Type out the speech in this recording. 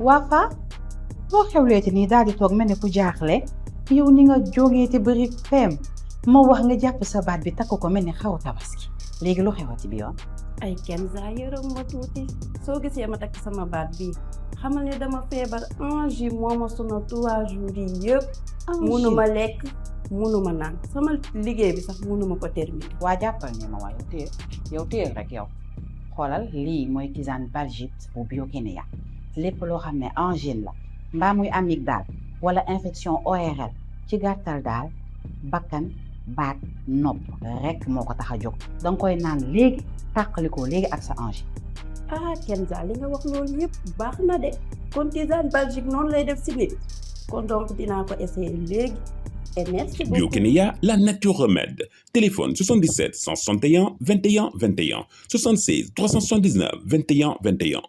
waa fa boo xewleeti nii daal di toog mel ne ku jaaxle yow ni nga jógee te bëri feem ma wax nga jàpp sa baat bi takk ko mel ne xaw tabaski léegi lu xewati bi yoon. ay Kenza yërëm ma tuuti soo gisee ma takk sama baat bii xamal ne dama feebar angine moo ma sonal 3 jours yi yëpp. munuma lekk munuma naan sama liggéey bi sax munuma ko terminer. waa jàppal ne ma waa yow téye rek yow xoolal lii mooy tisane Balgite bu Biokénia lépp loo xam ne angine la mbaa muy amygdale wala infection ORL ci gàttal daal bakkan baat nopp rek moo ko tax a jóg danga koy naan léegi tàqalikoo léegi ak sa angine. Kenza li nga wax loolu yëpp baax na de kon tisane Balgite noonu lay def si nit kon donc dinaa ko essayer léegi et merci beaucoup. Biokénia, la nature remède. Téléphone 77 161 21 21 76 379 21 21.